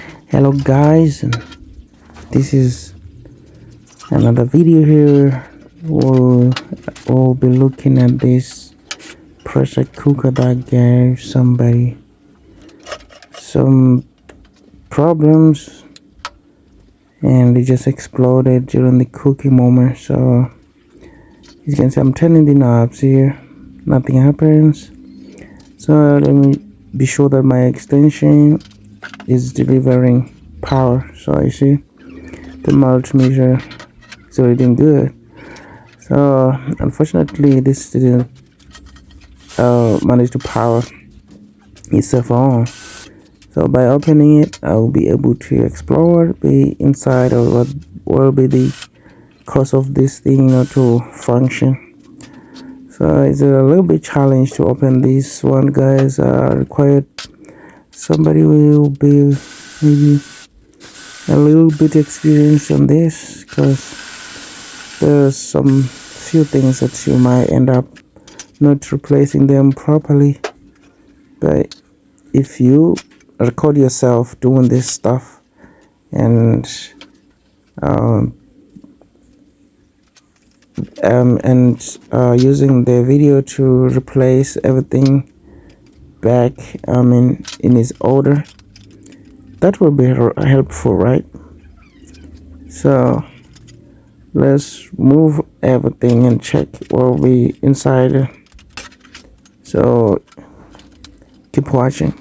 Hello guys, this is another video here. We'll be looking at this pressure cooker that gave somebody some problems and it just exploded during the cooking moment. So you can see I'm turning the knobs here, nothing happens. So let me be sure that my extension is delivering power. So I see the multimeter is reading good. So unfortunately this didn't manage to power itself on. So by opening it, I'll be able to explore the inside of what will be the cause of this thing to function. So it's a little bit challenge to open this one, guys. Required somebody will be maybe a little bit experienced on this, because there's some few things that you might end up not replacing them properly. But if you record yourself doing this stuff and using the video to replace everything back in its order, that will be helpful, right? So let's move everything and check what will be inside. So keep watching.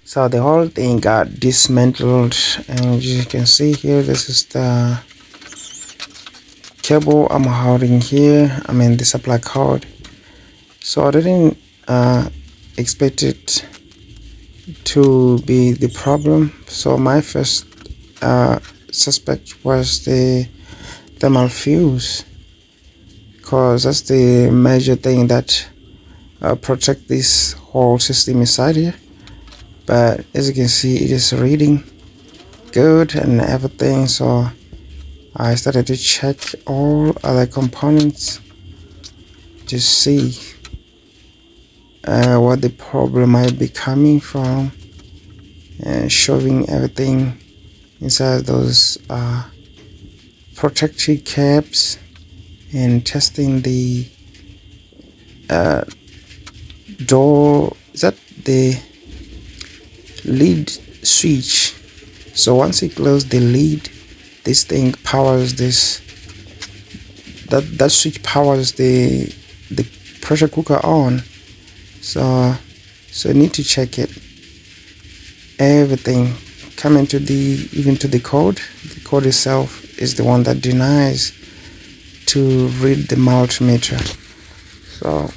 So the whole thing got dismantled, and as you can see here, this is the cable I'm holding here. The supply cord. So I didn't expect it to be the problem. So my first suspect was the thermal fuse, because that's the major thing that protect this whole system inside here. But as you can see, it is reading good and everything. So I started to check all other components to see what the problem might be coming from, and shoving everything inside those protective caps and testing the door. Is that the lead switch? So once you close the lead, this thing powers this. That switch powers the pressure cooker on. So you need to check it. Everything coming to even to the code. The code itself is the one that denies to read the multimeter. So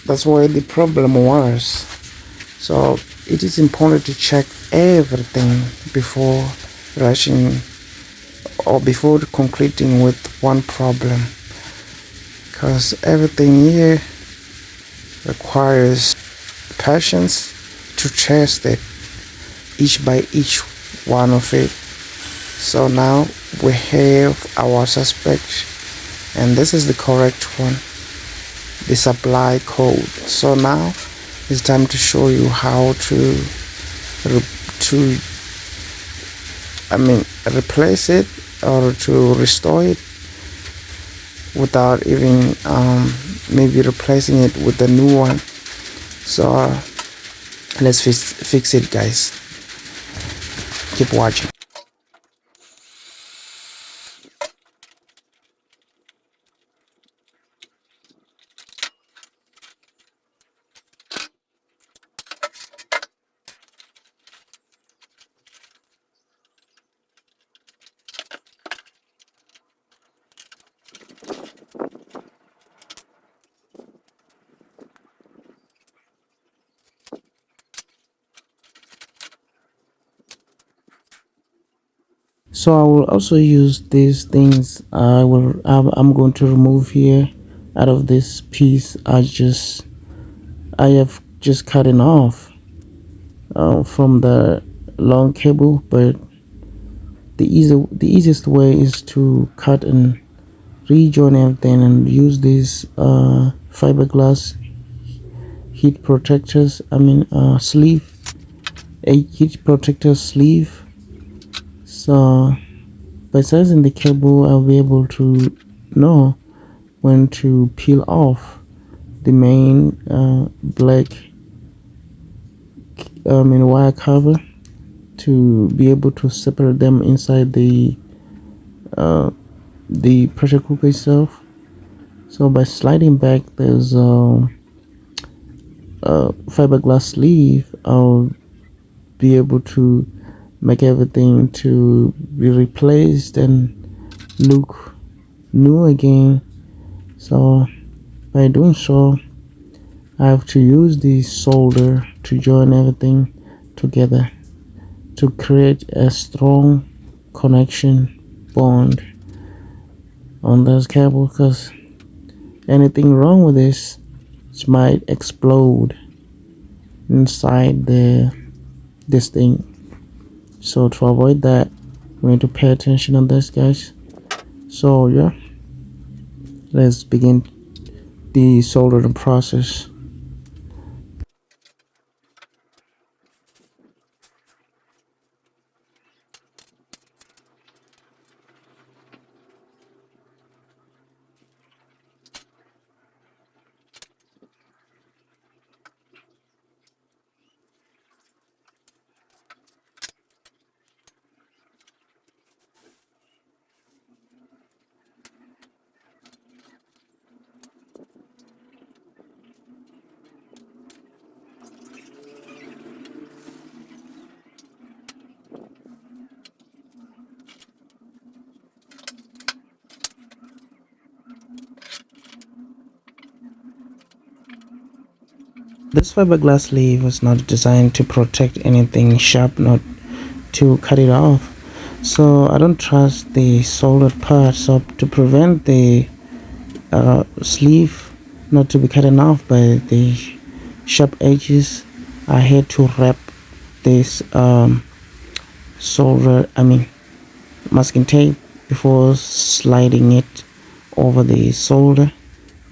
that's where the problem was. So it is important to check everything before rushing or before concluding with one problem, because everything here requires patience to test it each by each one of it. So now we have our suspect, and this is the correct one, the supply code. So now it's time to show you how to replace it or to restore it without even maybe replacing it with a new one. So let's fix it, guys. Keep watching. So I will also use these things. I'm going to remove here out of this piece. I have just cutting off from the long cable, but the easiest way is to cut and rejoin everything and use these fiberglass heat protectors. Sleeve, a heat protector sleeve. So by sizing the cable, I'll be able to know when to peel off the main black wire cover, to be able to separate them inside the pressure cooker itself. So by sliding back, there's a fiberglass sleeve. I'll be able to make everything to be replaced and look new again. So by doing so, I have to use the solder to join everything together to create a strong connection bond on this cable, because anything wrong with this, it might explode inside this thing. So to avoid that, we need to pay attention on this, guys. So yeah, let's begin the soldering process. This fiberglass sleeve was not designed to protect anything sharp, not to cut it off. So I don't trust the soldered part. So to prevent the sleeve not to be cut off by the sharp edges, I had to wrap this masking tape before sliding it over the solder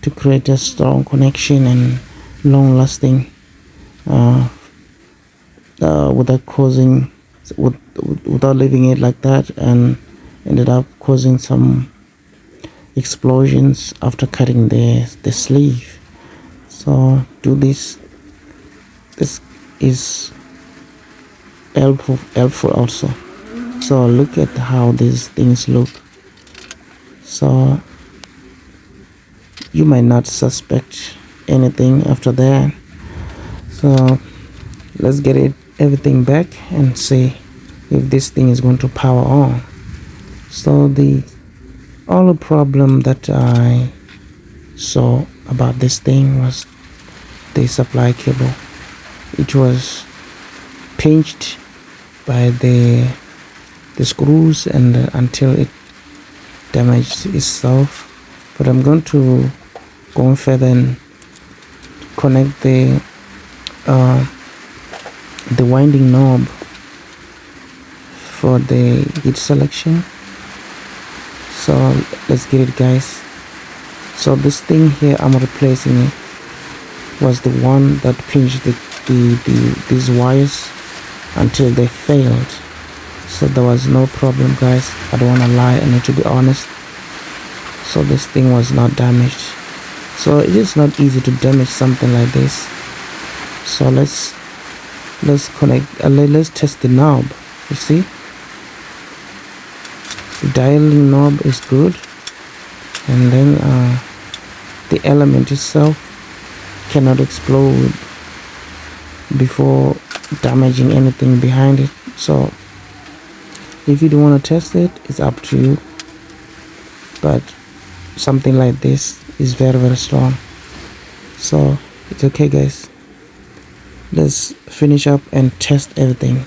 to create a strong connection and long lasting, without causing without leaving it like that, and ended up causing some explosions after cutting the sleeve. So do this is helpful also. So look at how these things look. So you might not suspect anything after that. So let's get everything back and see if this thing is going to power on. So the only problem that I saw about this thing was the supply cable. It was pinched by the screws, and until it damaged itself. But I'm going to go further and connect the winding knob for the heat selection. So let's get it, guys. So this thing here I'm replacing it was the one that pinched these wires until they failed. So there was no problem, guys. I don't want to lie, I need to be honest. So this thing was not damaged. So it is not easy to damage something like this. So let's connect, let's test the knob. You see, the dialing knob is good, and then the element itself cannot explode before damaging anything behind it. So if you don't want to test it, it's up to you, but something like this is very, very strong. So it's okay, guys. Let's finish up and test everything.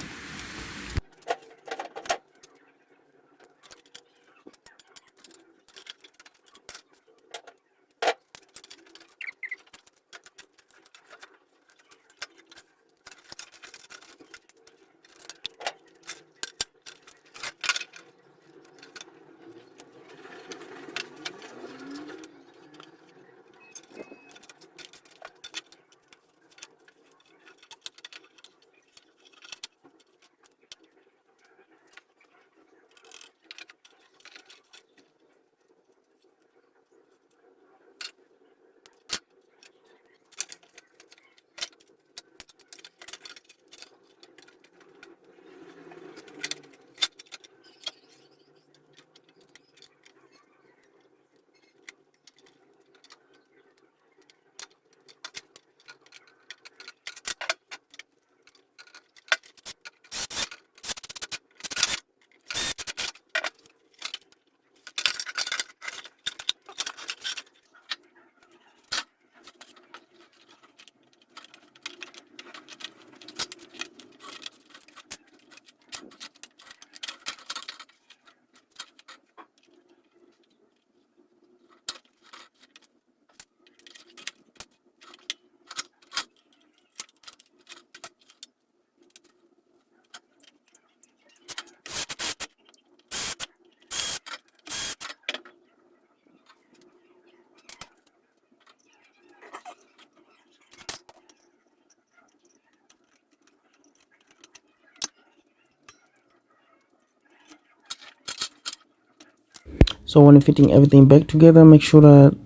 So when fitting everything back together, make sure that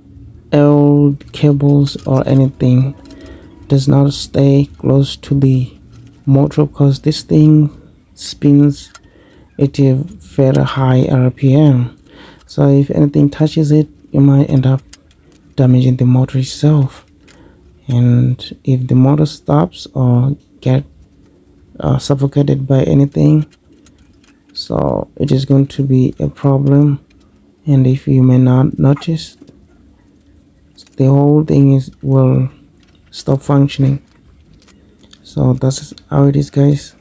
old cables or anything does not stay close to the motor, because this thing spins at a very high RPM. So if anything touches it, you might end up damaging the motor itself. And if the motor stops or get suffocated by anything, so it is going to be a problem. And if you may not notice, the whole thing will stop functioning. So that's how it is, guys.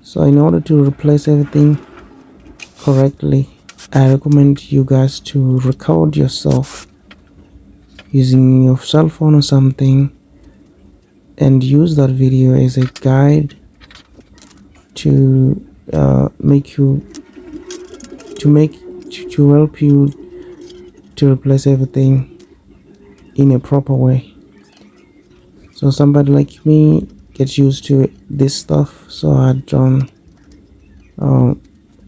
So in order to replace everything correctly, I recommend you guys to record yourself using your cell phone or something, and use that video as a guide to make you to help you to replace everything in a proper way. So somebody like me gets used to this stuff, so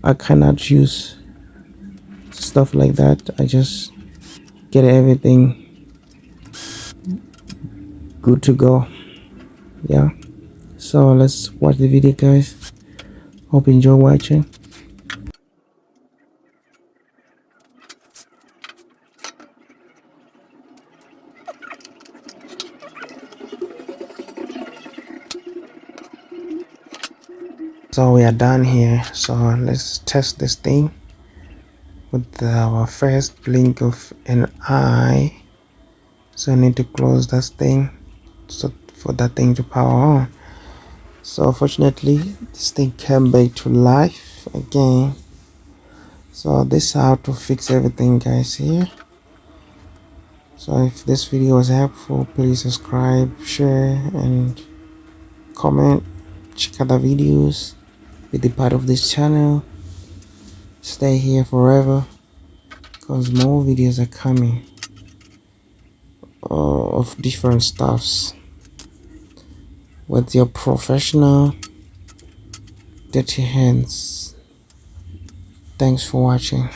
I cannot use stuff like that. I just get everything good to go. Yeah, so let's watch the video, guys. Hope you enjoy watching. So we are done here, so let's test this thing with our first blink of an eye. So I need to close that thing so for that thing to power on. So fortunately this thing came back to life again. So this is how to fix everything, guys, here. So if this video was helpful, please subscribe, share, and comment. Check out the videos, be the part of this channel. Stay here forever, because more videos are coming of different stuffs with your professional dirty hands. Thanks for watching.